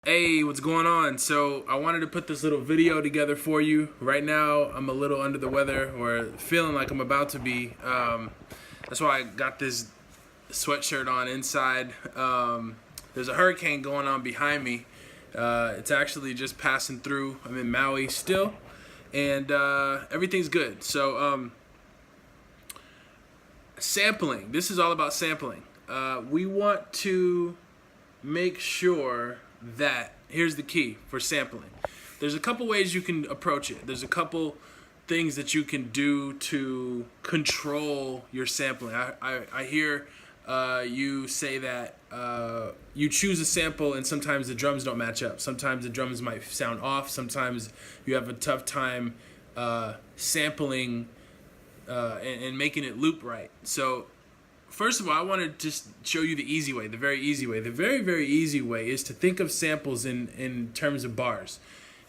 Hey, what's going on? So I wanted to put this little video together for you. Right now, I'm a little under the weather, or feeling like I'm about to be. That's why I got this sweatshirt on inside. There's a hurricane going on behind me. It's actually just passing through. I'm in Maui still, and everything's good. So sampling. This is all about sampling. We want to make sure that here's the key for sampling. There's a couple ways you can approach it. There's a couple things that you can do to control your sampling. I hear you say that you choose a sample and sometimes the drums don't match up. Sometimes the drums might sound off. Sometimes you have a tough time sampling and making it loop right. So first of all, I want to just show you the easy way, the very easy way. The very, very easy way is to think of samples in terms of bars.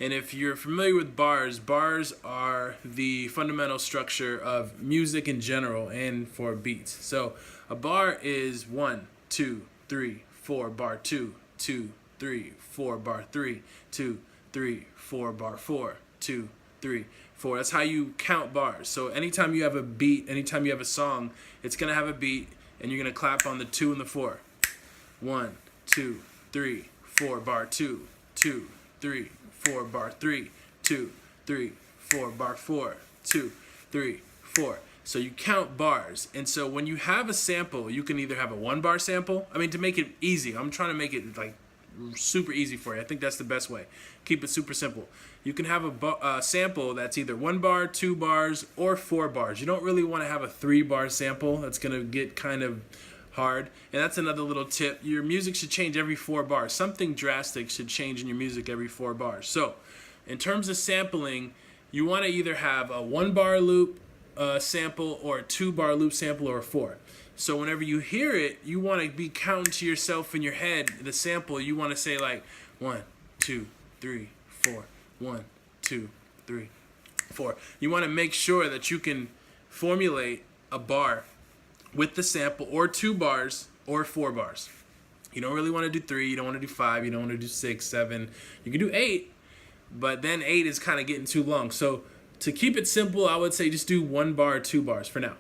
And if you're familiar with bars, bars are the fundamental structure of music in general and for beats. So a bar is 1, 2, 3, 4, bar 2, 2, 3, 4, bar 3, 2, 3, 4, bar 4, 2, 3, 4. That's how you count bars. So anytime you have a beat, anytime you have a song, it's going to have a beat, and you're going to clap on the 2 and the 4. 1, 2, 3, 4, bar 2, 2, 3, 4, bar 3, 2, 3, 4, bar 4, 2, 3, 4. So you count bars. And so when you have a sample, you can either have a 1-bar sample. I mean, to make it easy, I'm trying to make it like super easy for you. I think that's the best way. Keep it super simple. You can have a sample that's either 1 bar, 2 bars, or 4 bars. You don't really want to have a 3-bar sample. That's going to get kind of hard. And that's another little tip. Your music should change every 4 bars. Something drastic should change in your music every 4 bars. So in terms of sampling, you want to either have a 1-bar loop sample or a 2-bar loop sample or a 4. So whenever you hear it, you want to be counting to yourself in your head the sample. You want to say like 1, 2, 3, 4, 1, 2, 3, 4. You want to make sure that you can formulate a bar with the sample, or 2 bars or 4 bars. You don't really want to do 3, you don't want to do 5, you don't want to do 6, 7. You can do 8, but then 8 is kind of getting too long. So to keep it simple, I would say just do 1 bar, 2 bars for now.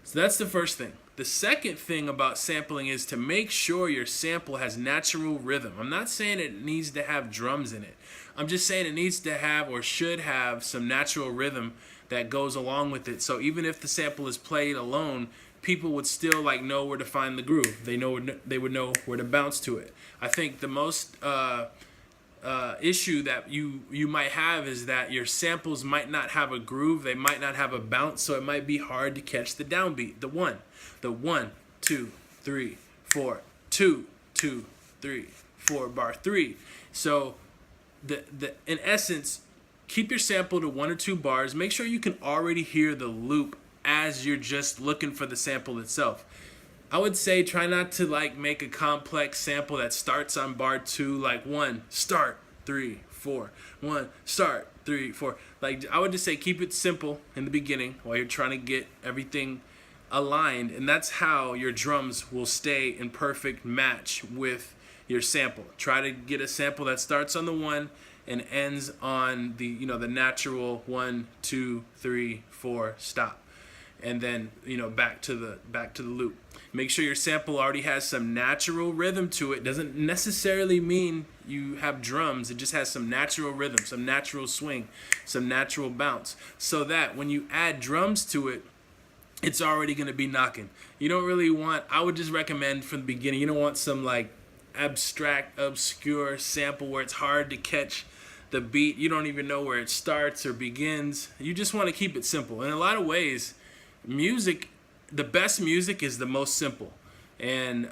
So that's the first thing. The second thing about sampling is to make sure your sample has natural rhythm. I'm not saying it needs to have drums in it. I'm just saying it needs to have, or should have, some natural rhythm that goes along with it. So even if the sample is played alone, people would still like know where to find the groove. They would know where to bounce to it. I think the most issue that you might have is that your samples might not have a groove. They might not have a bounce, so it might be hard to catch the downbeat. The 1, 2, 3, 4, 2, 2, 3, 4, bar 3. So in essence, keep your sample to 1 or 2 bars. Make sure you can already hear the loop as you're just looking for the sample itself. I would say try not to like make a complex sample that starts on bar 2, like 1, start, 3, 4, 1, start, 3, 4. Like, I would just say keep it simple in the beginning while you're trying to get everything aligned, and that's how your drums will stay in perfect match with your sample. Try to get a sample that starts on the 1 and ends on the the natural 1, 2, 3, 4 stop, and then back to the loop. Make sure your sample already has some natural rhythm to it. Doesn't necessarily mean you have drums. It just has some natural rhythm, some natural swing, some natural bounce, so that when you add drums to it, it's already going to be knocking. You don't really want, I would just recommend from the beginning, you don't want some like abstract, obscure sample where it's hard to catch the beat. You don't even know where it starts or begins. You just want to keep it simple. In a lot of ways, music, the best music is the most simple. And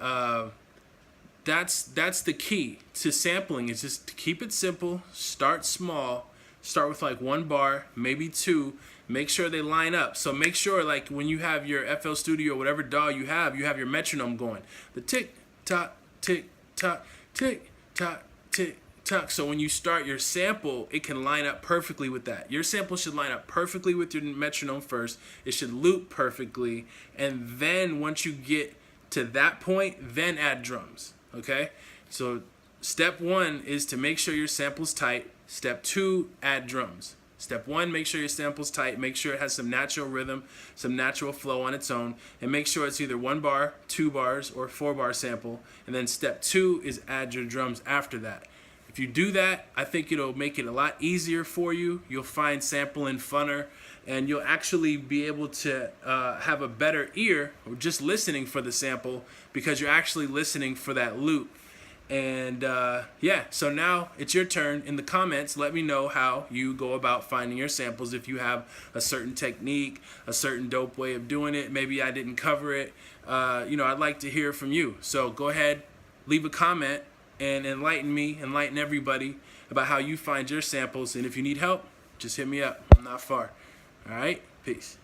that's the key to sampling, is just to keep it simple, start small, start with like 1 bar, maybe 2. Make sure they line up. So make sure, like, when you have your FL Studio, whatever DAW you have your metronome going. The tick, tock, tick, tock, tick, tock, tick, tock. So when you start your sample, it can line up perfectly with that. Your sample should line up perfectly with your metronome first. It should loop perfectly. And then once you get to that point, then add drums. Okay? So step 1 is to make sure your sample's tight. Step 2, add drums. Step 1, make sure your sample's tight. Make sure it has some natural rhythm, some natural flow on its own, and make sure it's either 1 bar, 2 bars, or 4 bar sample. And then step 2 is add your drums after that. If you do that, I think it'll make it a lot easier for you. You'll find sampling funner, and you'll actually be able to have a better ear just listening for the sample, because you're actually listening for that loop. And yeah, so now it's your turn. In the comments, let me know how you go about finding your samples. If you have a certain technique, a certain dope way of doing it, maybe I didn't cover it. I'd like to hear from you. So go ahead, leave a comment, and enlighten me, enlighten everybody about how you find your samples. And if you need help, just hit me up. I'm not far. All right, peace.